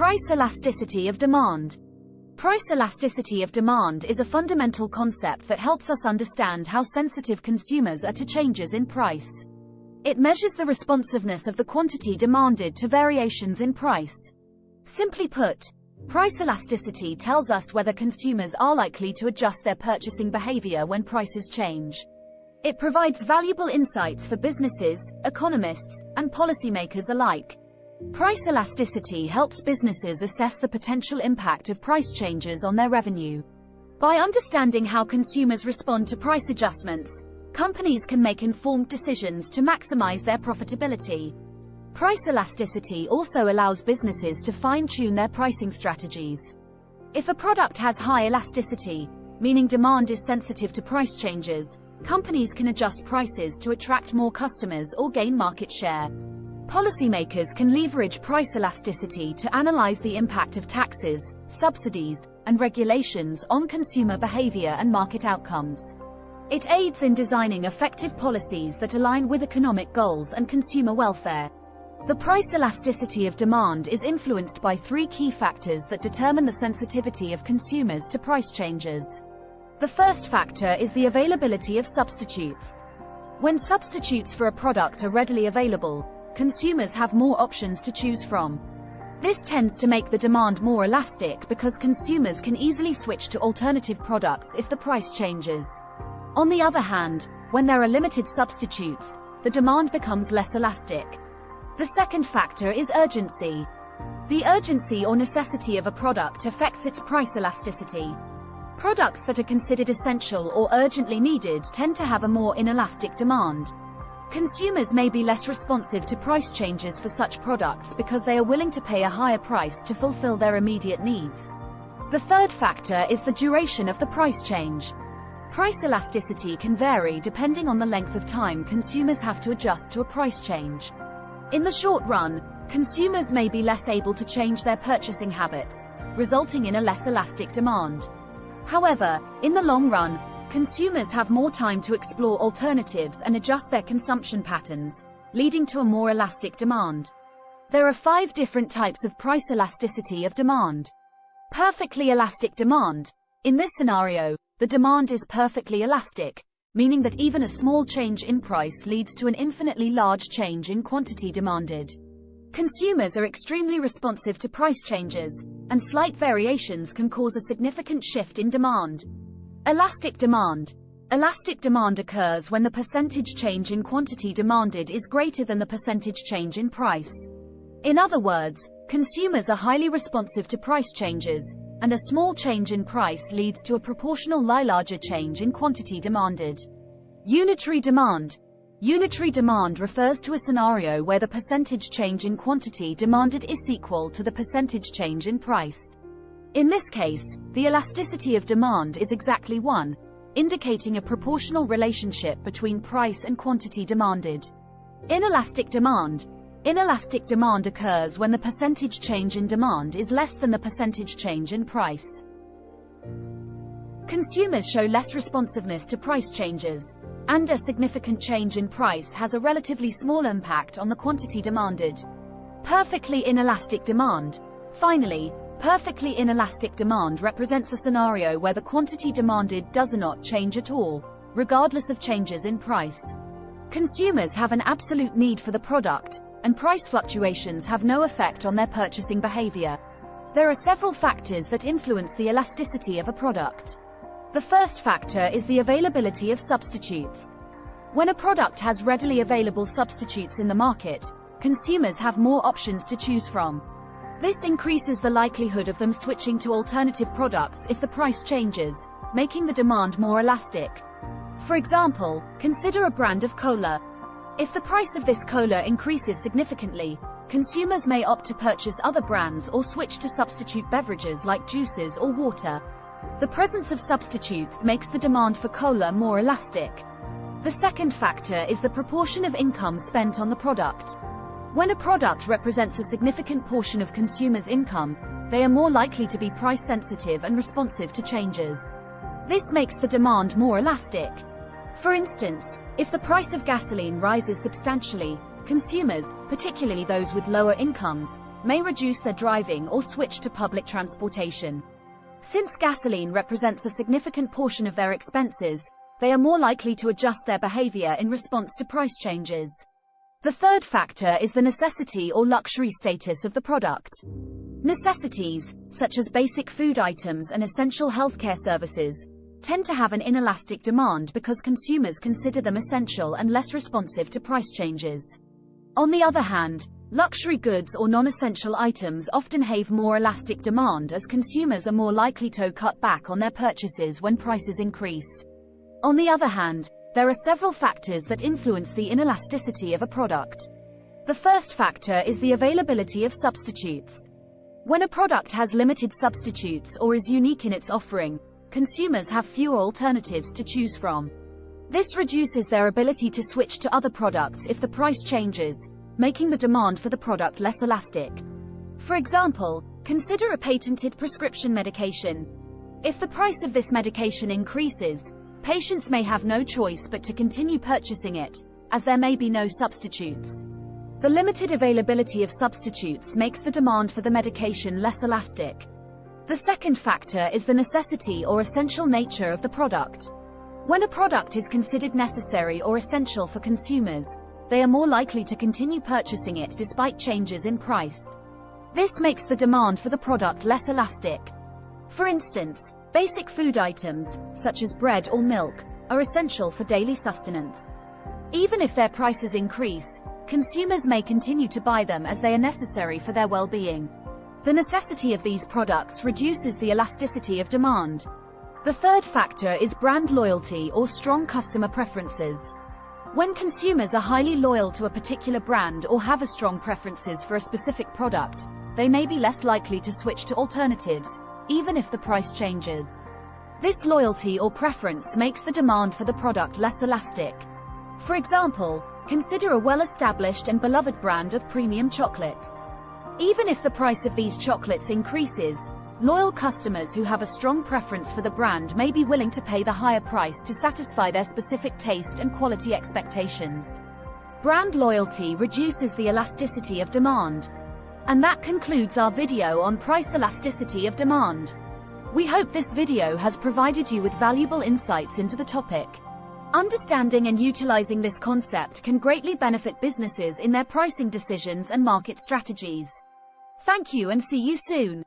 Price elasticity of demand. Price elasticity of demand is a fundamental concept that helps us understand how sensitive consumers are to changes in price. It measures the responsiveness of the quantity demanded to variations in price. Simply put, price elasticity tells us whether consumers are likely to adjust their purchasing behavior when prices change. It provides valuable insights for businesses, economists, and policymakers alike. Price elasticity helps businesses assess the potential impact of price changes on their revenue. By understanding how consumers respond to price adjustments, companies can make informed decisions to maximize their profitability. Price elasticity also allows businesses to fine-tune their pricing strategies. If a product has high elasticity, meaning demand is sensitive to price changes, companies can adjust prices to attract more customers or gain market share. Policymakers can leverage price elasticity to analyze the impact of taxes, subsidies, and regulations on consumer behavior and market outcomes. It aids in designing effective policies that align with economic goals and consumer welfare. The price elasticity of demand is influenced by three key factors that determine the sensitivity of consumers to price changes. The first factor is the availability of substitutes. When substitutes for a product are readily available, consumers have more options to choose from. This tends to make the demand more elastic because consumers can easily switch to alternative products if the price changes. On the other hand, when there are limited substitutes, the demand becomes less elastic. The second factor is urgency. The urgency or necessity of a product affects its price elasticity. Products that are considered essential or urgently needed tend to have a more inelastic demand. Consumers may be less responsive to price changes for such products because they are willing to pay a higher price to fulfill their immediate needs. The third factor is the duration of the price change. Price elasticity can vary depending on the length of time consumers have to adjust to a price change. In the short run, consumers may be less able to change their purchasing habits, resulting in a less elastic demand. However, in the long run, consumers have more time to explore alternatives and adjust their consumption patterns, leading to a more elastic demand. There are 5 different types of price elasticity of demand. Perfectly elastic demand. In this scenario, the demand is perfectly elastic, meaning that even a small change in price leads to an infinitely large change in quantity demanded. Consumers are extremely responsive to price changes, and slight variations can cause a significant shift in demand. Elastic demand. Elastic demand occurs when the percentage change in quantity demanded is greater than the percentage change in price. In other words, consumers are highly responsive to price changes, and a small change in price leads to a proportionally larger change in quantity demanded. Unitary demand. Unitary demand refers to a scenario where the percentage change in quantity demanded is equal to the percentage change in price. In this case, the elasticity of demand is exactly 1, indicating a proportional relationship between price and quantity demanded. Inelastic demand. Inelastic demand occurs when the percentage change in demand is less than the percentage change in price. Consumers show less responsiveness to price changes, and a significant change in price has a relatively small impact on the quantity demanded. Perfectly inelastic demand. Finally, perfectly inelastic demand represents a scenario where the quantity demanded does not change at all, regardless of changes in price. Consumers have an absolute need for the product, and price fluctuations have no effect on their purchasing behavior. There are several factors that influence the elasticity of a product. The first factor is the availability of substitutes. When a product has readily available substitutes in the market, consumers have more options to choose from. This increases the likelihood of them switching to alternative products if the price changes, making the demand more elastic. For example, consider a brand of cola. If the price of this cola increases significantly, consumers may opt to purchase other brands or switch to substitute beverages like juices or water. The presence of substitutes makes the demand for cola more elastic. The second factor is the proportion of income spent on the product. When a product represents a significant portion of consumers' income, they are more likely to be price sensitive and responsive to changes. This makes the demand more elastic. For instance, if the price of gasoline rises substantially, consumers, particularly those with lower incomes, may reduce their driving or switch to public transportation. Since gasoline represents a significant portion of their expenses, they are more likely to adjust their behavior in response to price changes. The third factor is the necessity or luxury status of the product. Necessities, such as basic food items and essential healthcare services, tend to have an inelastic demand because consumers consider them essential and less responsive to price changes. On the other hand, luxury goods or non-essential items often have more elastic demand as consumers are more likely to cut back on their purchases when prices increase. On the other hand, there are several factors that influence the inelasticity of a product. The first factor is the availability of substitutes. When a product has limited substitutes or is unique in its offering, consumers have fewer alternatives to choose from. This reduces their ability to switch to other products if the price changes, making the demand for the product less elastic. For example, consider a patented prescription medication. If the price of this medication increases, patients may have no choice but to continue purchasing it, as there may be no substitutes. The limited availability of substitutes makes the demand for the medication less elastic. The second factor is the necessity or essential nature of the product. When a product is considered necessary or essential for consumers, they are more likely to continue purchasing it despite changes in price. This makes the demand for the product less elastic. For instance, basic food items, such as bread or milk, are essential for daily sustenance. Even if their prices increase, consumers may continue to buy them as they are necessary for their well-being. The necessity of these products reduces the elasticity of demand. The third factor is brand loyalty or strong customer preferences. When consumers are highly loyal to a particular brand or have strong preferences for a specific product, they may be less likely to switch to alternatives, even if the price changes. This loyalty or preference makes the demand for the product less elastic. For example, consider a well-established and beloved brand of premium chocolates. Even if the price of these chocolates increases, loyal customers who have a strong preference for the brand may be willing to pay the higher price to satisfy their specific taste and quality expectations. Brand loyalty reduces the elasticity of demand. And that concludes our video on price elasticity of demand. We hope this video has provided you with valuable insights into the topic. Understanding and utilizing this concept can greatly benefit businesses in their pricing decisions and market strategies. Thank you and see you soon.